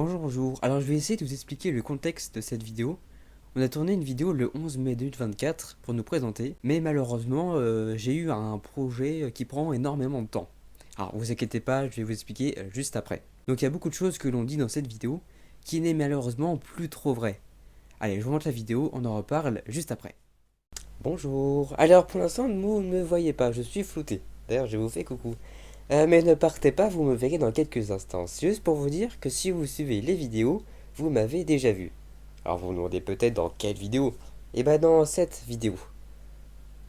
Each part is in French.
Bonjour. Alors je vais essayer de vous expliquer le contexte de cette vidéo. On a tourné une vidéo le 11 mai 2024 pour nous présenter, mais malheureusement j'ai eu un projet qui prend énormément de temps. Alors vous inquiétez pas, je vais vous expliquer juste après. Donc il y a beaucoup de choses que l'on dit dans cette vidéo qui n'est malheureusement plus trop vrai. Allez, je vous montre la vidéo, on en reparle juste après. Bonjour. Alors pour l'instant vous ne me voyez pas, je suis flouté. D'ailleurs je vous fais coucou. Mais ne partez pas, vous me verrez dans quelques instants. C'est juste pour vous dire que si vous suivez les vidéos, vous m'avez déjà vu. Alors vous vous demandez peut-être dans quelle vidéo? Eh ben dans cette vidéo.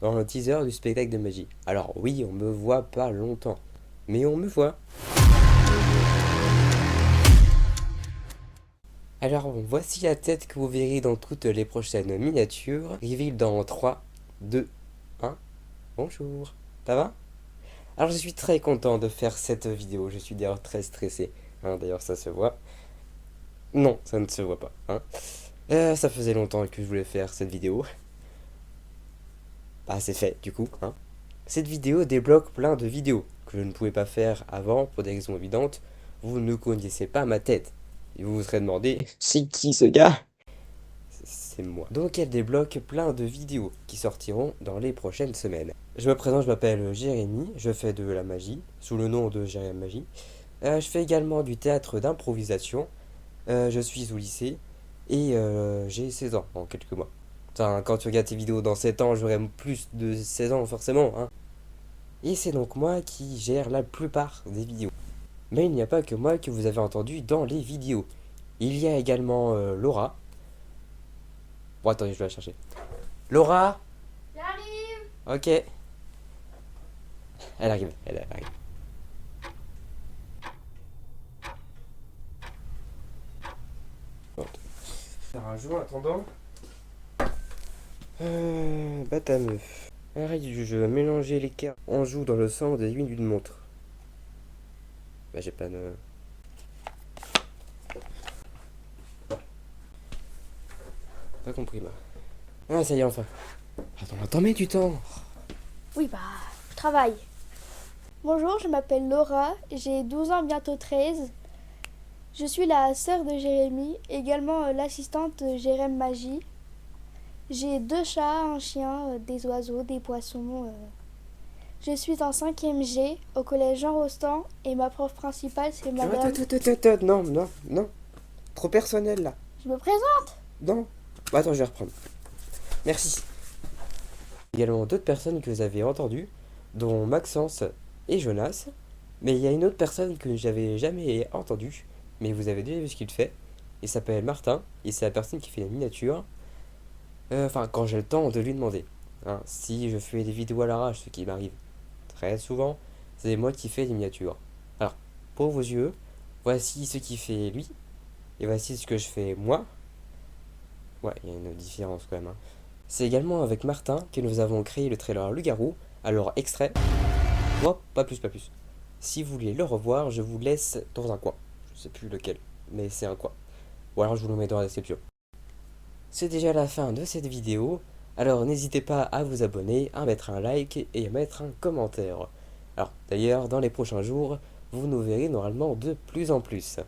Dans le teaser du spectacle de magie. Alors oui, on me voit pas longtemps. Mais on me voit. Alors bon, voici la tête que vous verrez dans toutes les prochaines miniatures. Reveal dans 3, 2, 1. Bonjour. Ça va? Alors je suis très content de faire cette vidéo, je suis d'ailleurs très stressé, hein, d'ailleurs ça se voit. Non, ça ne se voit pas, hein. Ça faisait longtemps que je voulais faire cette vidéo. Bah c'est fait du coup, hein. Cette vidéo débloque plein de vidéos que je ne pouvais pas faire avant pour des raisons évidentes. Vous ne connaissez pas ma tête. Et vous vous serez demandé, c'est qui ce gars? C'est moi. Donc elle débloque plein de vidéos qui sortiront dans les prochaines semaines. Je me présente, je m'appelle Jérémy, je fais de la magie, sous le nom de Jérémy Magie. Je fais également du théâtre d'improvisation, je suis au lycée, et j'ai 16 ans en quelques mois. Enfin, quand tu regardes tes vidéos dans 7 ans, j'aurai plus de 16 ans forcément, hein. Et c'est donc moi qui gère la plupart des vidéos. Mais il n'y a pas que moi que vous avez entendu dans les vidéos. Il y a également Laura. Bon, attendez, je vais la chercher. Laura. J'arrive. Ok. Elle arrive. Bon. Faire un jeu en attendant. Bah ta meuf. Arrête du jeu, mélanger les cartes. On joue dans le sang des aiguilles d'une montre. Bah j'ai pas de... Pas compris là. Ah ça y est enfin. Attends, mets du temps. Oui, je travaille. Bonjour, je m'appelle Laura, j'ai 12 ans, bientôt 13. Je suis la sœur de Jérémy, également l'assistante de Jérémy Magie. J'ai 2 chats, un chien, des oiseaux, des poissons. Je suis en 5e G au collège Jean Rostand et ma prof principale c'est madame... Attends, non. Trop personnel là. Je me présente. Non. Bah, attends, je vais reprendre. Merci. Également d'autres personnes que vous avez entendues, dont Maxence et Jonas. Mais il y a une autre personne que j'avais jamais entendue, mais vous avez déjà vu ce qu'il fait. Il s'appelle Martin, et c'est la personne qui fait les miniatures. Enfin, quand j'ai le temps de lui demander. Hein, si je fais des vidéos à l'arrache, ce qui m'arrive très souvent, c'est moi qui fais les miniatures. Alors, pour vos yeux, voici ce qu'il fait lui, et voici ce que je fais moi. Ouais, il y a une différence quand même, hein. C'est également avec Martin que nous avons créé le trailer Loup-garou, alors extrait. Oh, pas plus. Si vous voulez le revoir, je vous laisse dans un coin. Je sais plus lequel, mais c'est un coin. Ou alors je vous le mets dans la description. C'est déjà la fin de cette vidéo, alors n'hésitez pas à vous abonner, à mettre un like et à mettre un commentaire. Alors d'ailleurs, dans les prochains jours, vous nous verrez normalement de plus en plus.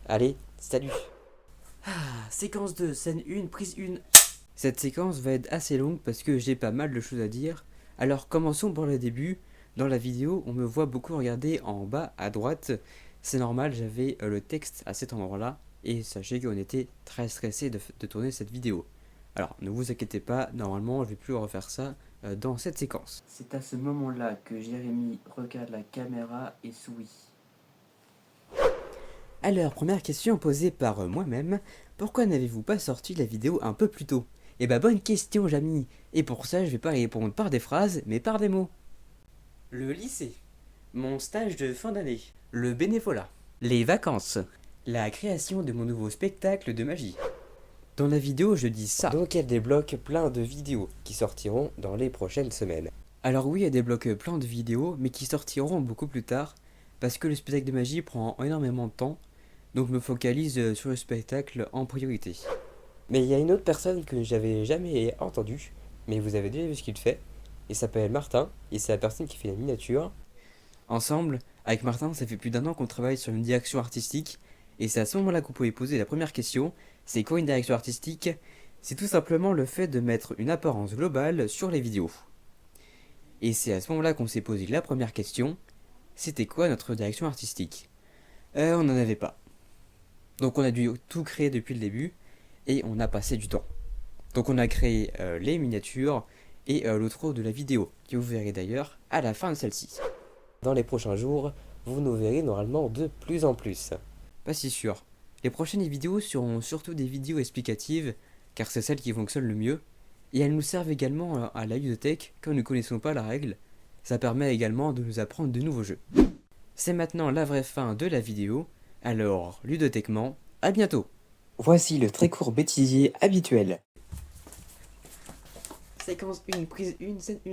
Allez, salut. Séquence 2, scène 1, prise 1. Cette séquence va être assez longue parce que j'ai pas mal de choses à dire. Alors commençons par le début. Dans la vidéo, on me voit beaucoup regarder en bas à droite. C'est normal, j'avais le texte à cet endroit-là. Et sachez qu'on était très stressé de tourner cette vidéo. Alors ne vous inquiétez pas, normalement je vais plus refaire ça dans cette séquence. C'est à ce moment-là que Jérémy regarde la caméra et sourit. Alors, première question posée par moi-même, pourquoi n'avez-vous pas sorti la vidéo un peu plus tôt? Eh bah bonne question, Jamy. Et pour ça, je vais pas répondre par des phrases, mais par des mots. Le lycée, mon stage de fin d'année, le bénévolat, les vacances, la création de mon nouveau spectacle de magie. Dans la vidéo, je dis ça. Donc elle débloque plein de vidéos qui sortiront dans les prochaines semaines. Alors oui, elle débloque plein de vidéos, mais qui sortiront beaucoup plus tard, parce que le spectacle de magie prend énormément de temps, donc je me focalise sur le spectacle en priorité. Mais il y a une autre personne que j'avais jamais entendue, mais vous avez déjà vu ce qu'il fait. Il s'appelle Martin, et c'est la personne qui fait les miniatures. Ensemble, avec Martin, ça fait plus d'1 an qu'on travaille sur une direction artistique, Et c'est à ce moment-là qu'on pouvait poser la première question, c'est quoi une direction artistique? C'est tout simplement le fait de mettre une apparence globale sur les vidéos. Et c'est à ce moment-là qu'on s'est posé la première question, c'était quoi notre direction artistique? On n'en avait pas. Donc on a dû tout créer depuis le début, et on a passé du temps. Donc on a créé les miniatures et l'outro de la vidéo, que vous verrez d'ailleurs à la fin de celle-ci. Dans les prochains jours, vous nous verrez normalement de plus en plus. Pas si sûr. Les prochaines vidéos seront surtout des vidéos explicatives, car c'est celles qui fonctionnent le mieux, et elles nous servent également à la ludothèque quand nous ne connaissons pas la règle. Ça permet également de nous apprendre de nouveaux jeux. C'est maintenant la vraie fin de la vidéo, alors ludothèquement, à bientôt. Voici le très court bêtisier habituel. Séquence 1, prise 1, scène 1.